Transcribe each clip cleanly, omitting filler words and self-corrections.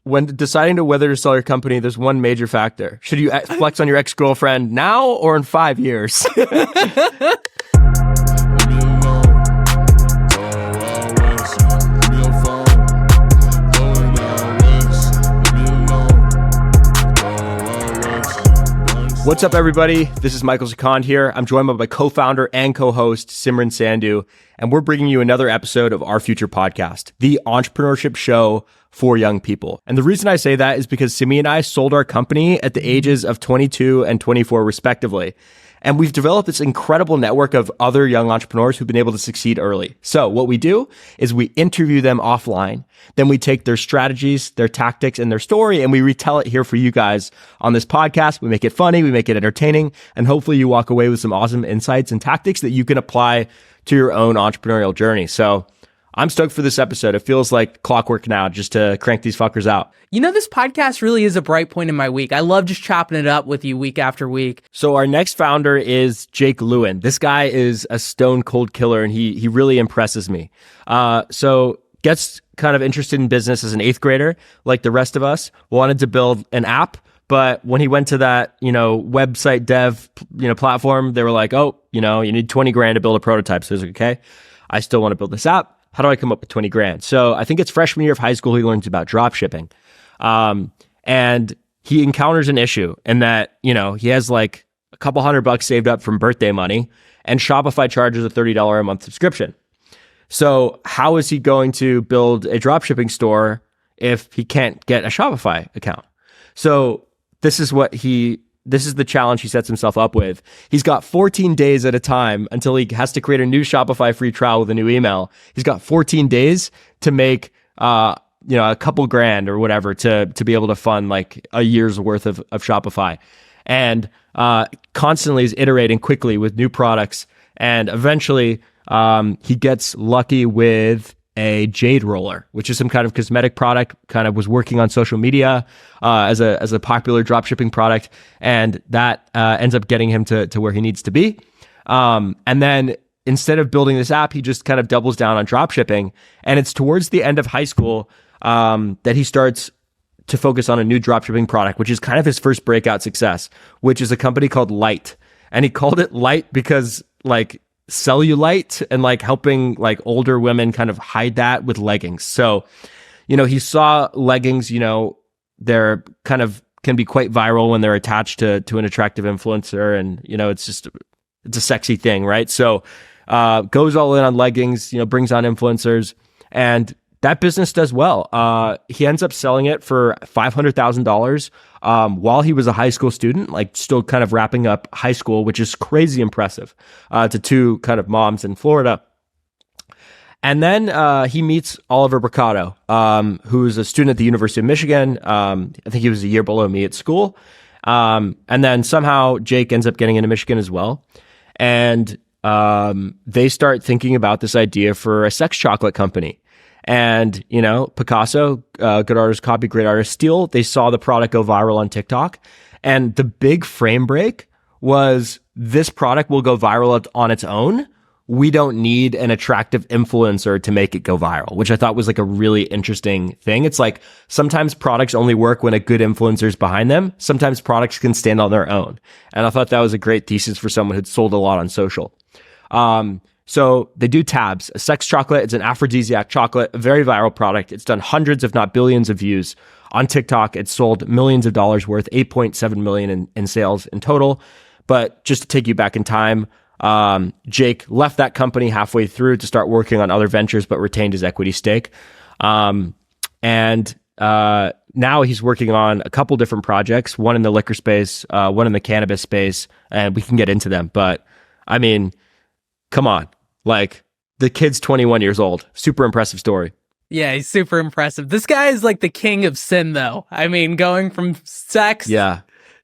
when deciding to whether to sell your company, there's one major factor. Should you flex on your ex-girlfriend now or in 5 years? What's up, everybody? This is Michael Zakand here. I'm joined by my co-founder and co-host, Simran Sandhu, and we're bringing you another episode of Our Future Podcast, the entrepreneurship show for young people. And the reason I say that is because Simi and I sold our company at the ages of 22 and 24, respectively. And we've developed this incredible network of other young entrepreneurs who've been able to succeed early. So what we do is we interview them offline. Then we take their strategies, their tactics, and their story, and we retell it here for you guys on this podcast. We make it funny, we make it entertaining, and hopefully you walk away with some awesome insights and tactics that you can apply to your own entrepreneurial journey. So I'm stoked for this episode. It feels like clockwork now just to crank these fuckers out. You know, this podcast really is a bright point in my week. I love just chopping it up with you week after week. So our next founder is Jake Lewin. This guy is a stone cold killer, and he really impresses me. So gets kind of interested in business as an 8th grader, like the rest of us, wanted to build an app. But when he went to that, website dev, platform, they were like, oh, you need 20 grand to build a prototype. So he's like, okay, I still want to build this app. How do I come up with 20 grand? So I think it's freshman year of high school, he learns about drop shipping. And he encounters an issue in that, he has like a couple $100 saved up from birthday money, and Shopify charges a $30 a month subscription. So how is he going to build a drop shipping store if he can't get a Shopify account? So this is the challenge he sets himself up with. He's got 14 days at a time until he has to create a new Shopify free trial with a new email. He's got 14 days to make, a couple grand or whatever to be able to fund like a year's worth of Shopify. And constantly is iterating quickly with new products. And eventually he gets lucky with a jade roller, which is some kind of cosmetic product, kind of was working on social media as a popular dropshipping product. And that ends up getting him to where he needs to be. And then instead of building this app, he just kind of doubles down on dropshipping. And it's towards the end of high school that he starts to focus on a new dropshipping product, which is kind of his first breakout success, which is a company called Light. And he called it Light because like cellulite and like helping like older women kind of hide that with leggings. So, he saw leggings, they're kind of can be quite viral when they're attached to an attractive influencer, and it's a sexy thing, right? So goes all in on leggings, brings on influencers, and that business does well. He ends up selling it for $500,000 while he was a high school student, like still kind of wrapping up high school, which is crazy impressive to two kind of moms in Florida. And then he meets Oliver Mercado, who's a student at the University of Michigan. I think he was a year below me at school. And then somehow Jake ends up getting into Michigan as well. And they start thinking about this idea for a sex chocolate company. And, Picasso, good artist copy, great artist steal. They saw the product go viral on TikTok. And the big frame break was this product will go viral on its own. We don't need an attractive influencer to make it go viral, which I thought was like a really interesting thing. It's like sometimes products only work when a good influencer is behind them. Sometimes products can stand on their own. And I thought that was a great thesis for someone who'd sold a lot on social. So they do Tabs, a sex chocolate. It's an aphrodisiac chocolate, a very viral product. It's done hundreds, if not billions of views on TikTok. It's sold millions of dollars worth, 8.7 million in sales in total. But just to take you back in time, Jake left that company halfway through to start working on other ventures, but retained his equity stake. And now he's working on a couple different projects, one in the liquor space, one in the cannabis space, and we can get into them. But I mean, come on. Like, the kid's 21 years old. Super impressive story. Yeah, he's super impressive. This guy is like the king of sin, though. I mean, going from sex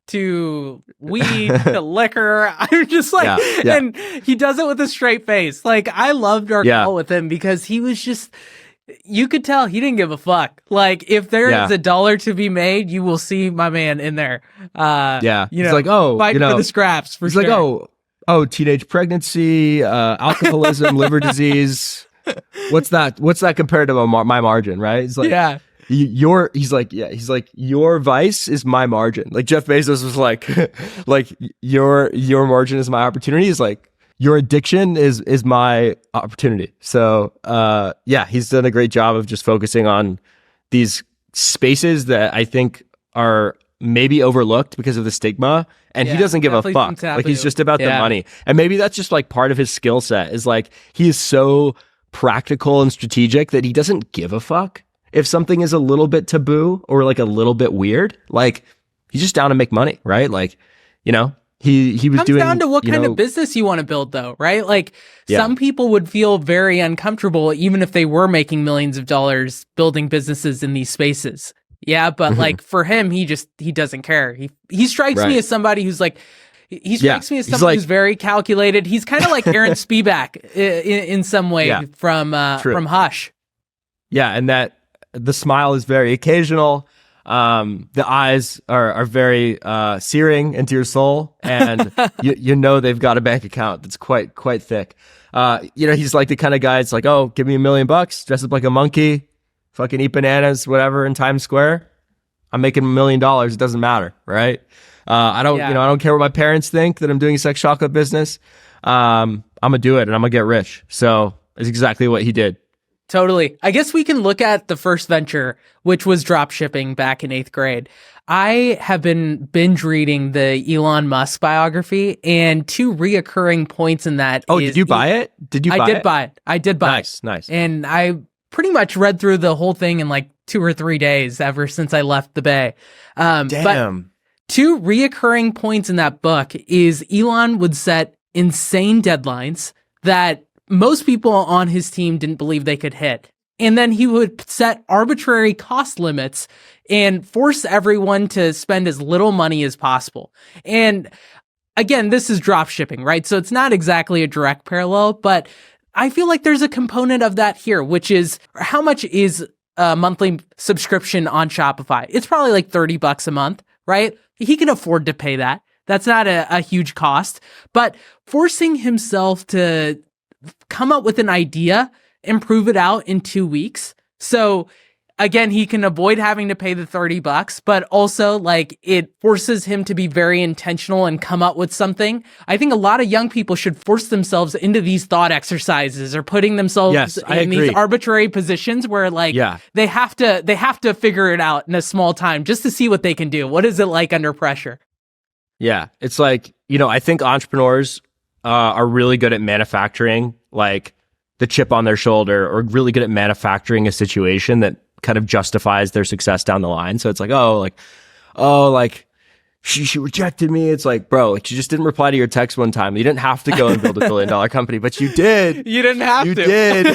to weed to liquor. I'm just like, and he does it with a straight face. Like, I loved our call with him because he was just, you could tell he didn't give a fuck. Like, if there is $1 to be made, you will see my man in there. He's like, fighting for the scraps. For sure. Like, oh, teenage pregnancy, alcoholism, liver disease. What's that compared to my margin, right? It's like, your vice is my margin. Like Jeff Bezos was like, like your margin is my opportunity. Is like your addiction is my opportunity. So yeah, he's done a great job of just focusing on these spaces that I think are maybe overlooked because of the stigma, and he doesn't give a fuck. Like he's just about the money, and maybe that's just like part of his skill set is like he is so practical and strategic that he doesn't give a fuck if something is a little bit taboo or like a little bit weird. Like he's just down to make money, right? Like, you know, he was comes doing down to what kind of business you want to build though, right? Like some people would feel very uncomfortable even if they were making millions of dollars building businesses in these spaces. Yeah, but like for him, he doesn't care. He strikes me as somebody who's like, he strikes me as somebody who's very calculated. He's kind of like Aaron Spivak in some way from Hush. Yeah, and that the smile is very occasional. The eyes are very searing into your soul, and you know they've got a bank account that's quite thick. You know, he's like the kind of guy. It's like, oh, give me $1 million, dress up like a monkey, fucking eat bananas, whatever, in Times Square. I'm making $1 million. It doesn't matter, right? I don't care what my parents think that I'm doing a sex chocolate business. I'm gonna do it, and I'm gonna get rich. So it's exactly what he did. Totally. I guess we can look at the first venture, which was drop shipping back in 8th grade. I have been binge reading the Elon Musk biography, and two reoccurring points in that. Oh, did you buy it? I did buy it. Nice. And I pretty much read through the whole thing in like 2 or 3 days ever since I left the Bay. Damn. But two reoccurring points in that book is Elon would set insane deadlines that most people on his team didn't believe they could hit. And then he would set arbitrary cost limits and force everyone to spend as little money as possible. And again, this is drop shipping, right? So it's not exactly a direct parallel, but I feel like there's a component of that here, which is how much is a monthly subscription on Shopify? It's probably like $30 a month, right? He can afford to pay that. That's not a huge cost, but forcing himself to come up with an idea and prove it out in 2 weeks. So again, he can avoid having to pay the $30, but also like it forces him to be very intentional and come up with something. I think a lot of young people should force themselves into these thought exercises or putting themselves in these arbitrary positions where like they have to figure it out in a small time just to see what they can do. What is it like under pressure? Yeah, it's like, you know, I think entrepreneurs are really good at manufacturing like the chip on their shoulder, or really good at manufacturing a situation that kind of justifies their success down the line. So it's like, she rejected me. It's like, bro, like she just didn't reply to your text one time. You didn't have to go and build $1 billion company, but you did. You didn't have to. You did.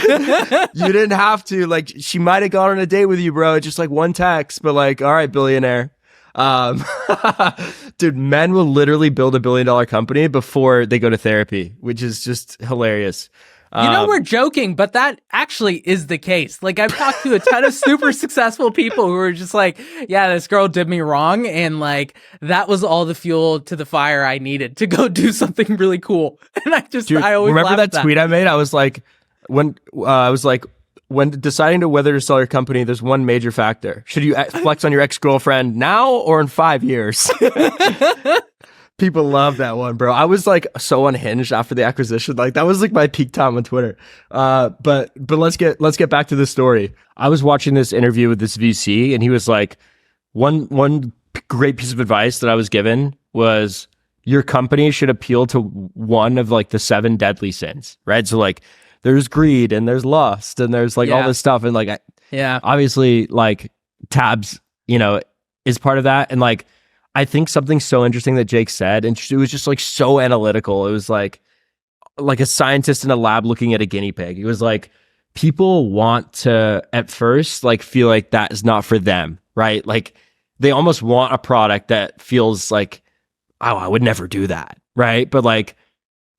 You didn't have to. Like she might have gone on a date with you, bro. Just like one text, but like, all right, billionaire. Dude, men will literally build $1 billion company before they go to therapy, which is just hilarious. You know, we're joking, but that actually is the case. Like, I've talked to a ton of super successful people who are just like, yeah, this girl did me wrong. And like, that was all the fuel to the fire I needed to go do something really cool. And I always remember that at tweet I made? I was like, when deciding to whether to sell your company, there's one major factor. Should you flex on your ex-girlfriend now or in 5 years? People love that one, bro. I was like so unhinged after the acquisition. Like that was like my peak time on Twitter. But let's get back to the story. I was watching this interview with this VC, and he was like, one great piece of advice that I was given was your company should appeal to one of like the 7 deadly sins, right? So like there's greed and there's lust and there's like all this stuff, and like obviously like Tabs, you know, is part of that. And like I think something so interesting that Jake said, and it was just like so analytical. It was like a scientist in a lab looking at a guinea pig. It was like people want to at first like feel like that is not for them, right? Like they almost want a product that feels like, oh, I would never do that, right? But like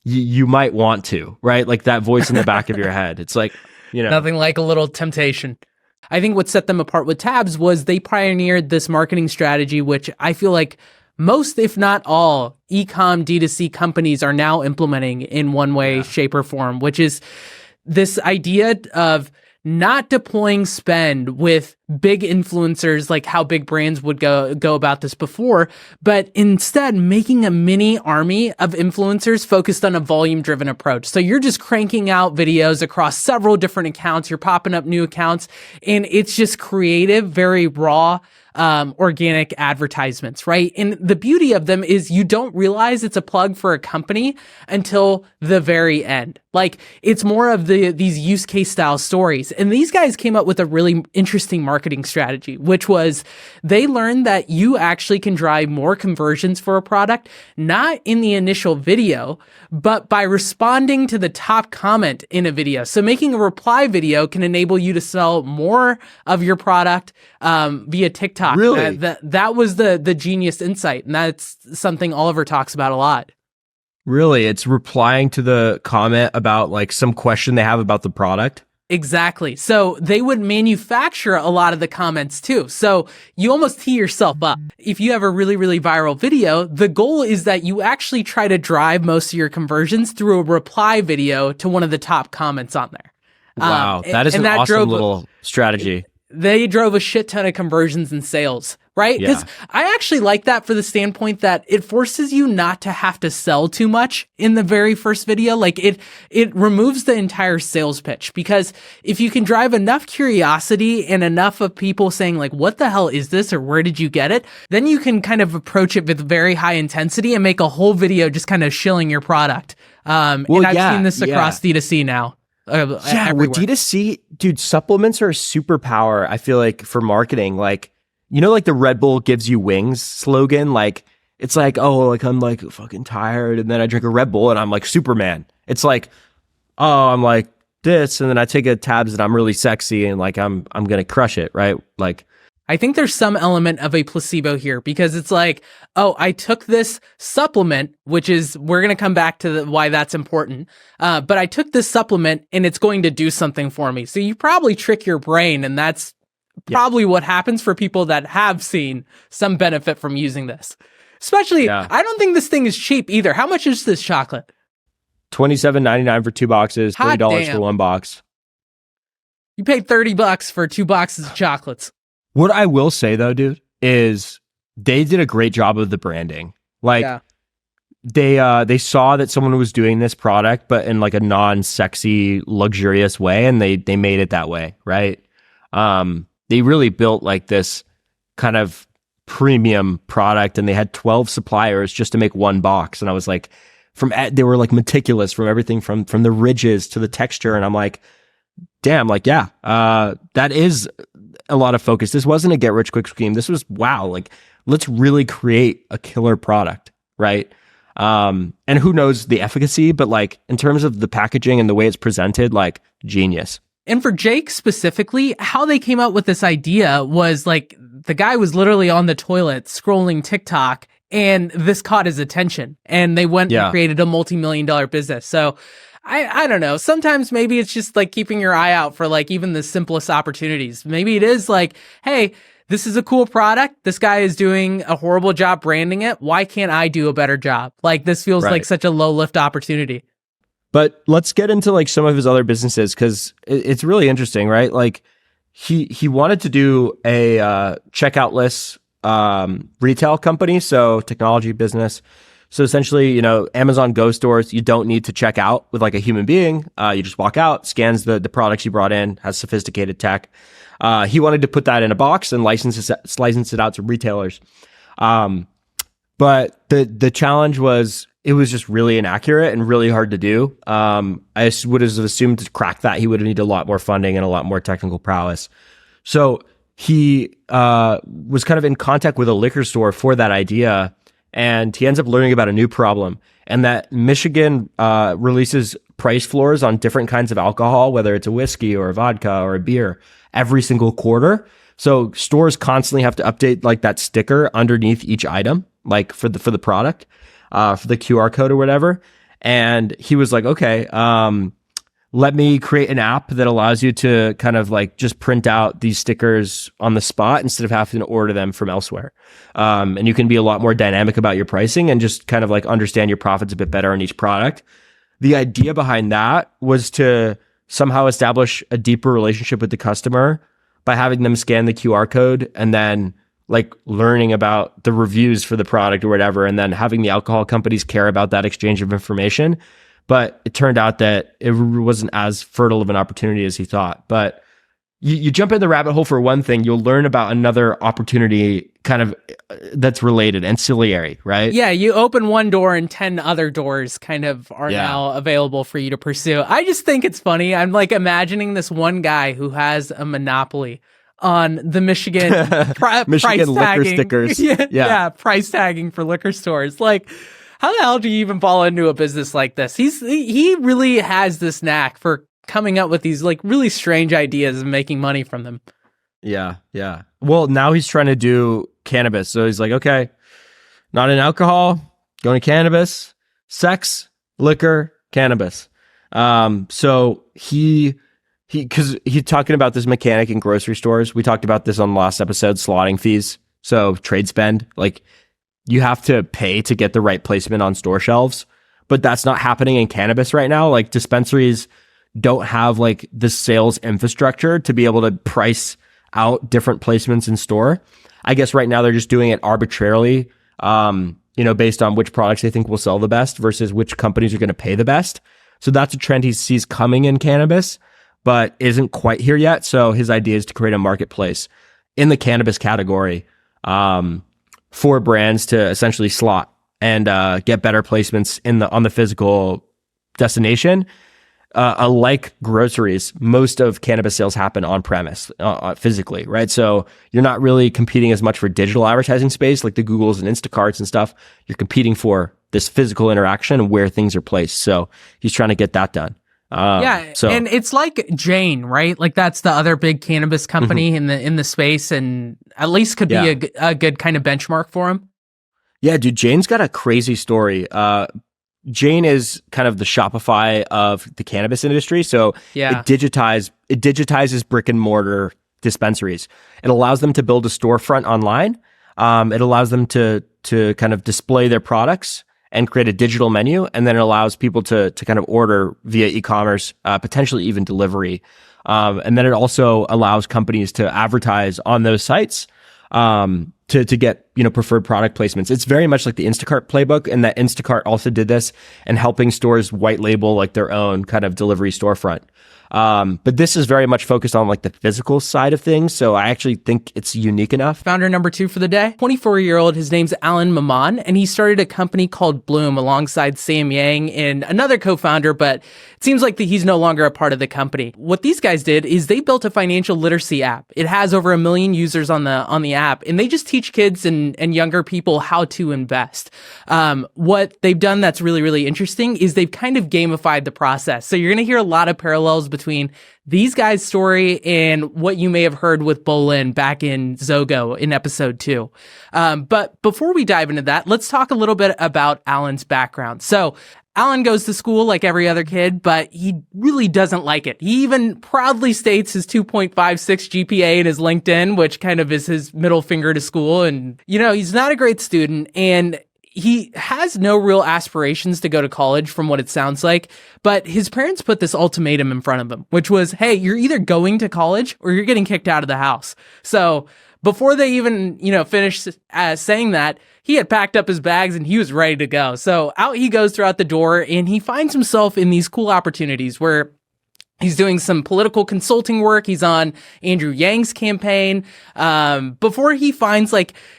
you might want to, right? Like that voice in the back of your head. It's like, you know, nothing like a little temptation. I think what set them apart with Tabs was they pioneered this marketing strategy, which I feel like most, if not all, e-com D2C companies are now implementing in one way, shape, or form, which is this idea of not deploying spend with big influencers, like how big brands would go about this before, but instead making a mini army of influencers focused on a volume-driven approach. So you're just cranking out videos across several different accounts. You're popping up new accounts, and it's just creative, very raw, organic advertisements, right? And the beauty of them is you don't realize it's a plug for a company until the very end. Like, it's more of these use case style stories. And these guys came up with a really interesting marketing strategy, which was they learned that you actually can drive more conversions for a product, not in the initial video, but by responding to the top comment in a video. So making a reply video can enable you to sell more of your product via TikTok. Really? That was the genius insight. And that's something Oliver talks about a lot. Really? It's replying to the comment about like some question they have about the product? Exactly. So they would manufacture a lot of the comments too. So you almost tee yourself up. If you have a really, really viral video, the goal is that you actually try to drive most of your conversions through a reply video to one of the top comments on there. Wow. That is an awesome little strategy. They drove a shit ton of conversions and sales, right? Because I actually like that for the standpoint that it forces you not to have to sell too much in the very first video. Like it removes the entire sales pitch, because if you can drive enough curiosity and enough of people saying like, what the hell is this? Or where did you get it? Then you can kind of approach it with very high intensity and make a whole video just kind of shilling your product. And I've seen this across D2C now. With D2C, dude, supplements are a superpower, I feel like, for marketing. Like, you know, like the Red Bull gives you wings slogan, like, it's like, oh, like I'm like fucking tired, and then I drink a Red Bull and I'm like Superman. It's like, oh, I'm like this, and then I take a tabs and I'm really sexy and like I'm gonna crush it, right? Like, I think there's some element of a placebo here, because it's like, oh, I took this supplement, which is, we're going to come back to why that's important. But I took this supplement and it's going to do something for me. So you probably trick your brain, and that's probably what happens for people that have seen some benefit from using this. Especially, I don't think this thing is cheap either. How much is this chocolate? $27.99 for 2 boxes, $30 for 1 box. You paid $30 for 2 boxes of chocolates. What I will say though, dude, is they did a great job of the branding. Like they saw that someone was doing this product, but in like a non-sexy, luxurious way, and they made it that way, right? They really built like this kind of premium product, and they had 12 suppliers just to make 1 box. And I was like, they were like meticulous from everything from the ridges to the texture, and I'm like, damn, like that is a lot of focus. This wasn't a get rich quick scheme. This was, wow, like, let's really create a killer product, right? And who knows the efficacy, but like in terms of the packaging and the way it's presented, like, genius. And for Jake specifically, how they came up with this idea was like, the guy was literally on the toilet scrolling TikTok, and this caught his attention, and they went and created a multi-million-dollar business. So I don't know. Sometimes maybe it's just like keeping your eye out for like even the simplest opportunities. Maybe it is like, hey, this is a cool product. This guy is doing a horrible job branding it. Why can't I do a better job? Like, this feels like such a low lift opportunity. But let's get into like some of his other businesses, because it's really interesting, right? Like he wanted to do a checkoutless retail company, so technology business. So essentially, you know, Amazon Go stores, you don't need to check out with like a human being. You just walk out, scans the products you brought in, has sophisticated tech. He wanted to put that in a box and license it out to retailers. But the challenge was, it was just really inaccurate and really hard to do. I would have assumed to crack that he would have needed a lot more funding and a lot more technical prowess. So he was kind of in contact with a liquor store for that idea. And he ends up learning about a new problem, and that Michigan releases price floors on different kinds of alcohol, whether it's a whiskey or a vodka or a beer, every single quarter. So stores constantly have to update like that sticker underneath each item, like for the product, for the QR code or whatever. And he was like, okay, let me create an app that allows you to kind of like just print out these stickers on the spot instead of having to order them from elsewhere. And you can be a lot more dynamic about your pricing and just kind of like understand your profits a bit better on each product. The idea behind that was to somehow establish a deeper relationship with the customer by having them scan the QR code and then like learning about the reviews for the product or whatever, and then having the alcohol companies care about that exchange of information. But it turned out that it wasn't as fertile of an opportunity as he thought. But you jump in the rabbit hole for one thing, you'll learn about another opportunity kind of that's related, ancillary, right? Yeah, you open one door and 10 other doors kind of are now available for you to pursue. I just think it's funny. I'm like imagining this one guy who has a monopoly on the Michigan Michigan liquor stickers. Yeah, price tagging for liquor stores. Like, how the hell do you even fall into a business like this? He really has this knack for coming up with these like really strange ideas and making money from them. Yeah. Well, now he's trying to do cannabis. So he's like, okay, not in alcohol, going to cannabis, sex, liquor, cannabis. So because he's talking about this mechanic in grocery stores. We talked about this on the last episode, slotting fees. So trade spend, like you have to pay to get the right placement on store shelves, but that's not happening in cannabis right now. Like dispensaries don't have like the sales infrastructure to be able to price out different placements in store. I guess right now they're just doing it arbitrarily, based on which products they think will sell the best versus which companies are going to pay the best. So that's a trend he sees coming in cannabis, but isn't quite here yet. So his idea is to create a marketplace in the cannabis category for brands to essentially slot and get better placements on the physical destination. Like groceries, most of cannabis sales happen on premise, physically, right? So you're not really competing as much for digital advertising space like the Googles and Instacarts and stuff. You're competing for this physical interaction and where things are placed. So he's trying to get that done. And it's like Jane, right? Like that's the other big cannabis company in the space, and at least could be a good kind of benchmark for him. Yeah, dude, Jane's got a crazy story. Jane is kind of the Shopify of the cannabis industry. So it digitizes brick and mortar dispensaries. It allows them to build a storefront online. It allows them to kind of display their products and create a digital menu. And then it allows people to kind of order via e-commerce, potentially even delivery. And then it also allows companies to advertise on those sites to get, preferred product placements. It's very much like the Instacart playbook, and that Instacart also did this and helping stores white label like their own kind of delivery storefront. But this is very much focused on like the physical side of things. So I actually think it's unique enough. Founder number 2 for the day, 24-year-old. His name's Allan Maman, and he started a company called Bloom alongside Sam Yang and another co-founder, but it seems like he's no longer a part of the company. What these guys did is they built a financial literacy app. It has over 1 million users on the app, and they just teach kids and younger people how to invest. What they've done that's really, really interesting is they've kind of gamified the process. So you're going to hear a lot of parallels between these guys' story and what you may have heard with Bolin back in Zogo in episode 2. But before we dive into that, let's talk a little bit about Allan's background. So Allan goes to school like every other kid, but he really doesn't like it. He even proudly states his 2.56 GPA in his LinkedIn, which kind of is his middle finger to school. And, he's not a great student, and he has no real aspirations to go to college from what it sounds like, but his parents put this ultimatum in front of him, which was, hey, you're either going to college or you're getting kicked out of the house. So before they even, finished saying that, he had packed up his bags and he was ready to go. So out he goes throughout the door, and he finds himself in these cool opportunities where he's doing some political consulting work. He's on Andrew Yang's campaign, before he finds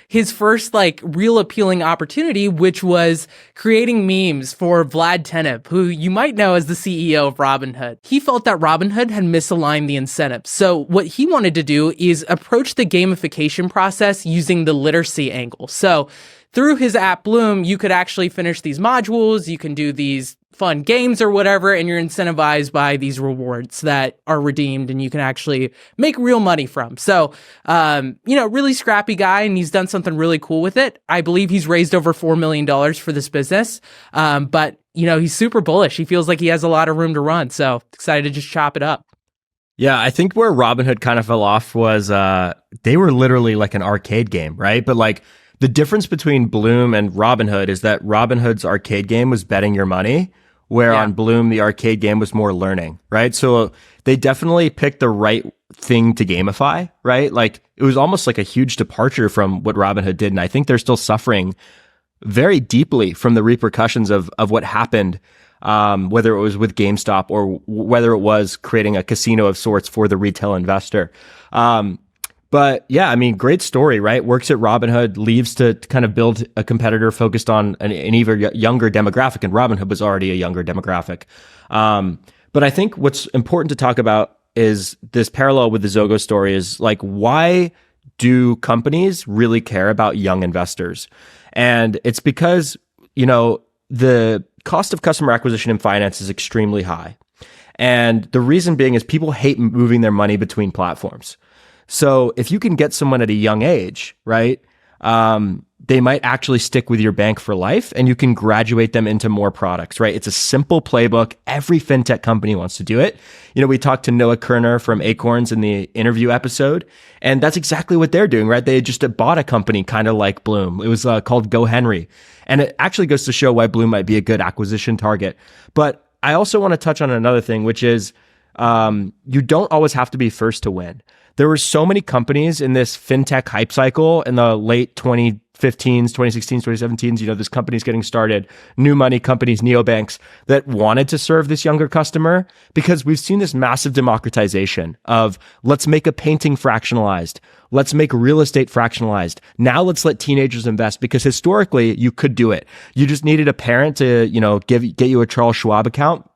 his first real appealing opportunity, which was creating memes for Vlad Tenev, who you might know as the CEO of Robinhood. He felt that Robinhood had misaligned the incentives. So what he wanted to do is approach the gamification process using the literacy angle. So through his app Bloom, you could actually finish these modules, you can do these fun games or whatever, and you're incentivized by these rewards that are redeemed and you can actually make real money from. So, really scrappy guy, and he's done something really cool with it. I believe he's raised over $4 million for this business. But he's super bullish. He feels like he has a lot of room to run. So excited to just chop it up. Yeah, I think where Robinhood kind of fell off was they were literally like an arcade game, right? But the difference between Bloom and Robinhood is that Robinhood's arcade game was betting your money, where on Bloom, the arcade game was more learning, right? So they definitely picked the right thing to gamify, right? Like it was almost like a huge departure from what Robinhood did. And I think they're still suffering very deeply from the repercussions of what happened, whether it was with GameStop or whether it was creating a casino of sorts for the retail investor. But yeah, I mean, great story, right? Works at Robinhood, leaves to kind of build a competitor focused on an even younger demographic, and Robinhood was already a younger demographic. But I think what's important to talk about is this parallel with the Zogo story is like, why do companies really care about young investors? And it's because, you know, the cost of customer acquisition in finance is extremely high. And the reason being is people hate moving their money between platforms. So if you can get someone at a young age, right, they might actually stick with your bank for life, and you can graduate them into more products, right? It's a simple playbook. Every fintech company wants to do it. You know, we talked to Noah Kerner from Acorns in the interview episode, and that's exactly what they're doing, right? They just bought a company kind of like Bloom. It was called Go Henry. And it actually goes to show why Bloom might be a good acquisition target. But I also want to touch on another thing, which is you don't always have to be first to win. There were so many companies in this fintech hype cycle in the late 2015s, 2016s, 2017s, you know, this company's getting started, new money companies, neobanks that wanted to serve this younger customer, because we've seen this massive democratization of let's make a painting fractionalized. Let's make real estate fractionalized. Now let's let teenagers invest, because historically you could do it. You just needed a parent to, you know, get you a Charles Schwab account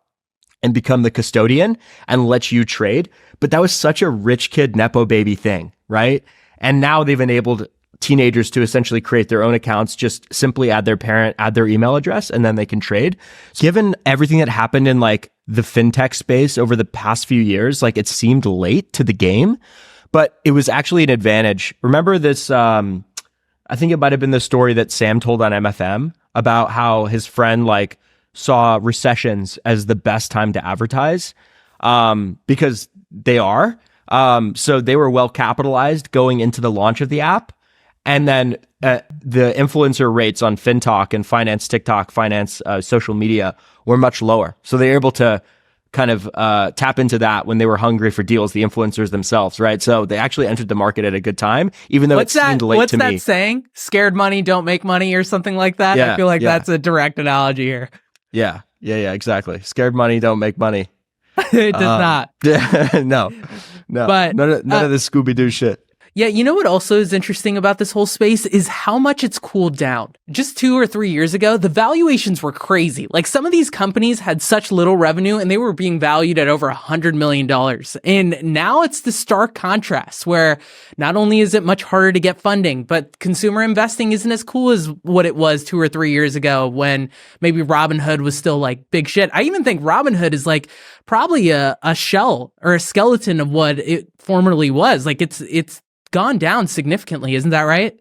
and become the custodian and let you trade. But that was such a rich kid Nepo baby thing, right? And now they've enabled teenagers to essentially create their own accounts, just simply add their parent, add their email address, and then they can trade. Given everything that happened in like the fintech space over the past few years, like it seemed late to the game, but it was actually an advantage. Remember this, I think it might've been the story that Sam told on MFM about how his friend like saw recessions as the best time to advertise, because they are. So they were well capitalized going into the launch of the app. And then the influencer rates on FinTalk and finance TikTok, finance social media were much lower. So they were able to kind of tap into that when they were hungry for deals, the influencers themselves, right? So they actually entered the market at a good time, even though it seemed late to me. What's that saying? Scared money don't make money, or something like that? Yeah, I feel like that's a direct analogy here. Yeah, exactly. Scared money don't make money. It does not. No. But none of this Scooby-Doo shit. Yeah, you know what also is interesting about this whole space is how much it's cooled down. Just 2 or 3 years ago, the valuations were crazy. Like some of these companies had such little revenue and they were being valued at over $100 million. And now it's the stark contrast where not only is it much harder to get funding, but consumer investing isn't as cool as what it was 2 or 3 years ago when maybe Robinhood was still like big shit. I even think Robinhood is like probably a shell or a skeleton of what it formerly was. Like it's gone down significantly, isn't that right?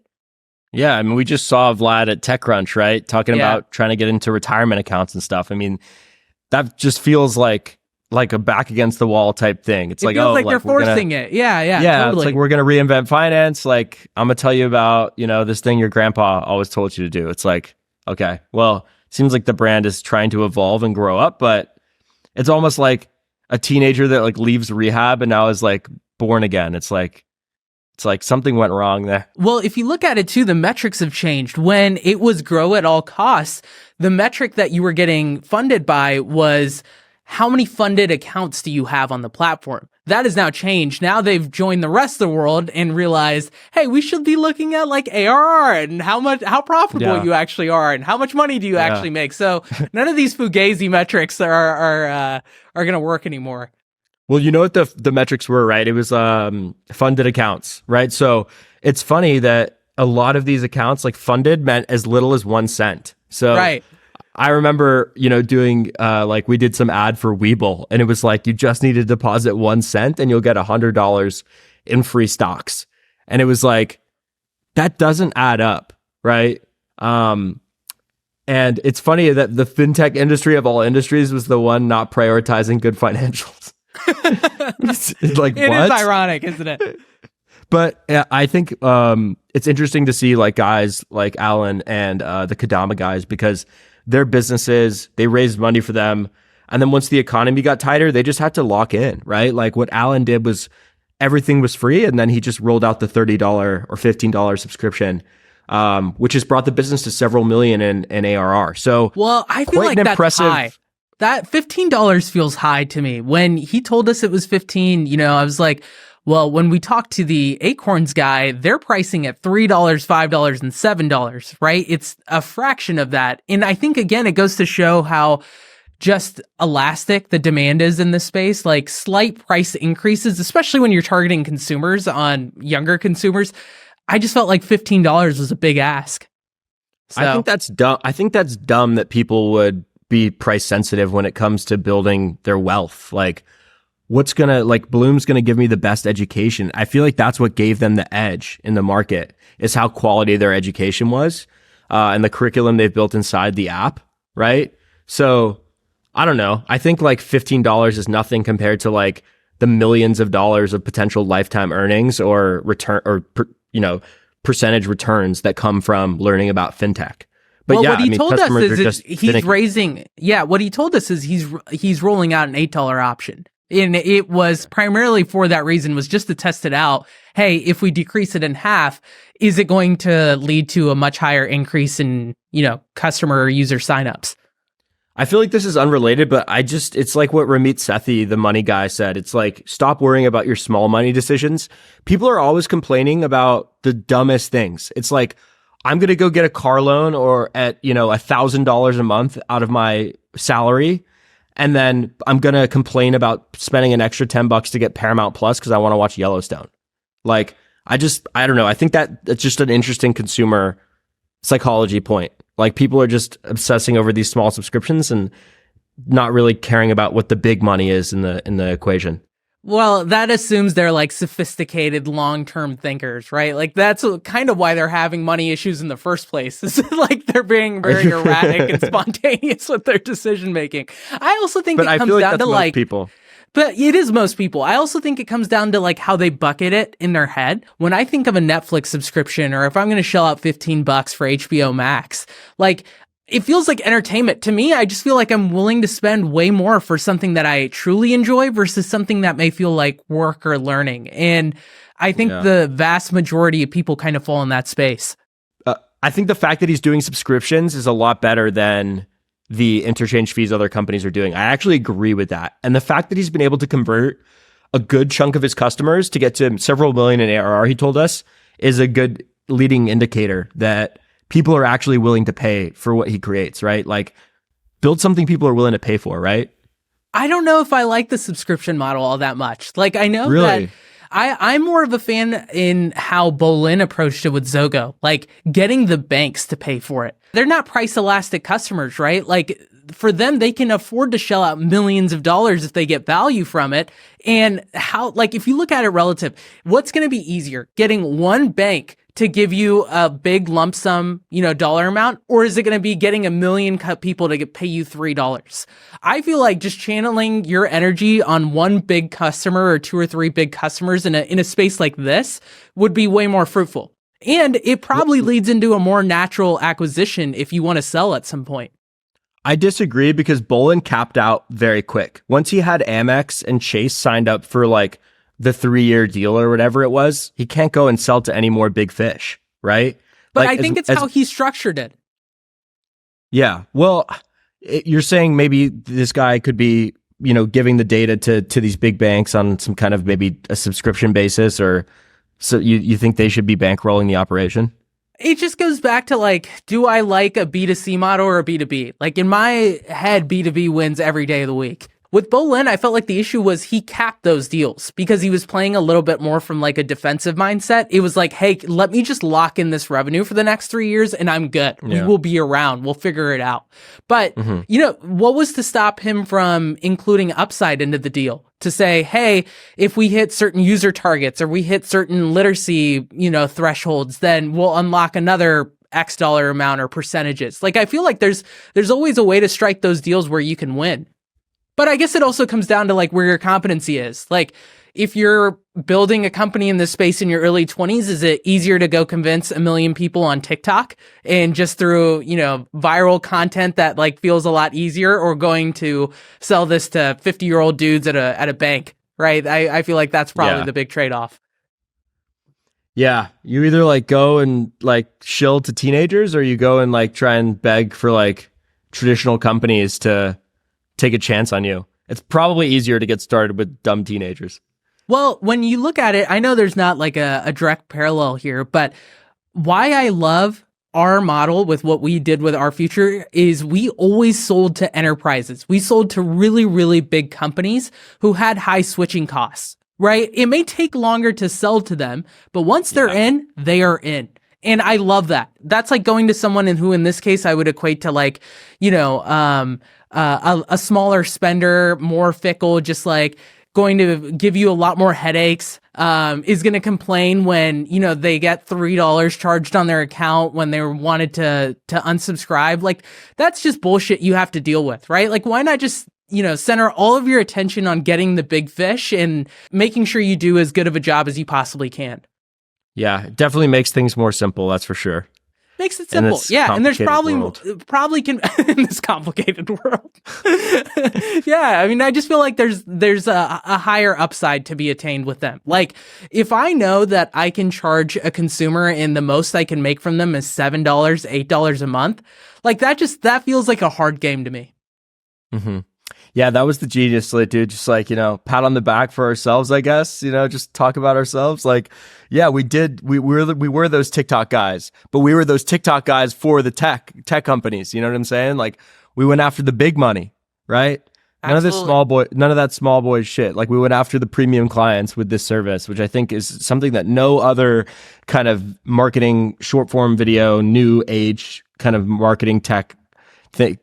Yeah, I mean, we just saw Vlad at TechCrunch, right? Talking about trying to get into retirement accounts and stuff. I mean, that just feels like a back against the wall type thing. It feels like they're forcing it. Yeah, totally. It's like we're gonna reinvent finance. Like I'm gonna tell you about, you know, this thing your grandpa always told you to do. It's like, okay, well, seems like the brand is trying to evolve and grow up, but it's almost like a teenager that like leaves rehab and now is like born again. It's like something went wrong there. Well, if you look at it too, the metrics have changed. When it was grow at all costs, the metric that you were getting funded by was how many funded accounts do you have on the platform? That has now changed. Now they've joined the rest of the world and realized, hey, we should be looking at like ARR and how profitable you actually are and how much money do you actually make. So none of these fugazi metrics are going to work anymore. Well, you know what the metrics were, right? It was funded accounts, right? So it's funny that a lot of these accounts, like funded, meant as little as 1 cent. So right. I remember, you know, doing like we did some ad for Webull, and it was like you just need to deposit 1 cent and you'll get $100 in free stocks. And it was like that doesn't add up, right? And it's funny that the fintech industry of all industries was the one not prioritizing good financials. Like, it is ironic, isn't it? But I think it's interesting to see like guys like Allan and the Kadama guys, because their businesses, they raised money for them. And then once the economy got tighter, they just had to lock in, right? Like what Allan did was everything was free. And then he just rolled out the $30 or $15 subscription, which has brought the business to several million in ARR. So, well, I feel like that's high. That $15 feels high to me. When he told us it was 15, you know, I was like, well, when we talked to the Acorns guy, they're pricing at $3, $5, and $7, right? It's a fraction of that. And I think, again, it goes to show how just elastic the demand is in this space. Like slight price increases, especially when you're targeting consumers on younger consumers. I just felt like $15 was a big ask. So, I think that's dumb. I think that's dumb that people would be price sensitive when it comes to building their wealth. Like, Bloom's gonna give me the best education. I feel like that's what gave them the edge in the market, is how quality their education was, and the curriculum they've built inside the app, right? So I don't know. I think like $15 is nothing compared to like the millions of dollars of potential lifetime earnings or return or percentage returns that come from learning about fintech. But well, yeah, what he told us is he's raising. Yeah, what he told us is he's rolling out an $8 option. And it was primarily for that reason, was just to test it out. Hey, if we decrease it in half, is it going to lead to a much higher increase in, customer or user signups? I feel like this is unrelated, but it's like what Ramit Sethi, the money guy, said. It's like, stop worrying about your small money decisions. People are always complaining about the dumbest things. It's like, I'm going to go get a car loan or at, $1,000 a month out of my salary. And then I'm going to complain about spending an extra $10 to get Paramount Plus because I want to watch Yellowstone. Like, I don't know. I think that it's just an interesting consumer psychology point. Like, people are just obsessing over these small subscriptions and not really caring about what the big money is in the equation. Well, that assumes they're like sophisticated long-term thinkers, right? Like that's kind of why they're having money issues in the first place. Is like they're being very erratic and spontaneous with their decision making. I also think it comes down to like people. But it is most people. I also think it comes down to like how they bucket it in their head. When I think of a Netflix subscription, or if I'm going to shell out $15 for HBO Max, like it feels like entertainment to me. I just feel like I'm willing to spend way more for something that I truly enjoy versus something that may feel like work or learning. And I think the vast majority of people kind of fall in that space. I think the fact that he's doing subscriptions is a lot better than the interchange fees other companies are doing. I actually agree with that. And the fact that he's been able to convert a good chunk of his customers to get to several million in ARR, he told us, is a good leading indicator that people are actually willing to pay for what he creates, right? Like, build something people are willing to pay for, right? I don't know if I like the subscription model all that much. Like, I know that I'm more of a fan in how Bolin approached it with Zogo, like getting the banks to pay for it. They're not price elastic customers, right? Like, for them, they can afford to shell out millions of dollars if they get value from it. And how, like, if you look at it relative, what's going to be easier? Getting one bank to give you a big lump sum, dollar amount, or is it going to be getting 1 million people to pay you $3? I feel like just channeling your energy on one big customer or 2 or 3 big customers in a space like this would be way more fruitful. And it probably leads into a more natural acquisition if you want to sell at some point. I disagree, because Bolin capped out very quick. Once he had Amex and Chase signed up for like the 3-year deal or whatever it was, he can't go and sell to any more big fish, right? But like, I think it's how he structured it. Yeah. Well, you're saying maybe this guy could be, giving the data to these big banks on some kind of maybe a subscription basis, or so you think they should be bankrolling the operation? It just goes back to like, do I like a B2C model or a B2B? Like, in my head, B2B wins every day of the week. With Bolin, I felt like the issue was he capped those deals because he was playing a little bit more from like a defensive mindset. It was like, hey, let me just lock in this revenue for the next 3 years and I'm good. Yeah. We will be around. We'll figure it out. But, what was to stop him from including upside into the deal? To say, hey, if we hit certain user targets or we hit certain literacy, thresholds, then we'll unlock another X dollar amount or percentages. Like, I feel like there's always a way to strike those deals where you can win. But I guess it also comes down to like where your competency is. Like, if you're building a company in this space in your early 20s, is it easier to go convince 1 million people on TikTok and just through, viral content that like feels a lot easier, or going to sell this to 50-year-old dudes at a bank, right? I feel like that's probably the big trade-off. Yeah, you either like go and like shill to teenagers, or you go and like try and beg for like traditional companies to take a chance on you. It's probably easier to get started with dumb teenagers. Well, when you look at it, I know there's not like a direct parallel here, but why I love our model with what we did with Our Future is we always sold to enterprises. We sold to really, really big companies who had high switching costs. Right? It may take longer to sell to them, but once they're in, they are in. And I love that. That's like going to someone who, in this case, I would equate to like, a smaller spender, more fickle, just like going to give you a lot more headaches, is going to complain when, they get $3 charged on their account when they wanted to unsubscribe. Like, that's just bullshit you have to deal with, right? Like, why not just center all of your attention on getting the big fish and making sure you do as good of a job as you possibly can. Yeah, it definitely makes things more simple. That's for sure. Makes it simple. Yeah. And there's probably in this complicated world. Yeah. I mean, I just feel like there's a higher upside to be attained with them. Like, if I know that I can charge a consumer and the most I can make from them is $7, $8 a month, like that feels like a hard game to me. Mm-hmm. Yeah, that was the genius, dude. Just like, pat on the back for ourselves, I guess, just talk about ourselves. Like, yeah, we were those TikTok guys, but we were those TikTok guys for the tech companies. You know what I'm saying? Like, we went after the big money, right? None of that small boy shit. Like, we went after the premium clients with this service, which I think is something that no other kind of marketing short form video, new age kind of marketing tech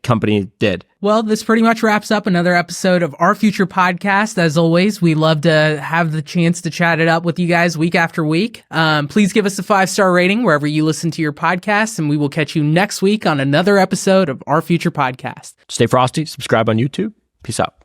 company did. Well, this pretty much wraps up another episode of Our Future Podcast. As always, we love to have the chance to chat it up with you guys week after week. Please give us a 5-star rating wherever you listen to your podcasts, and we will catch you next week on another episode of Our Future Podcast. Stay frosty, subscribe on YouTube. Peace out.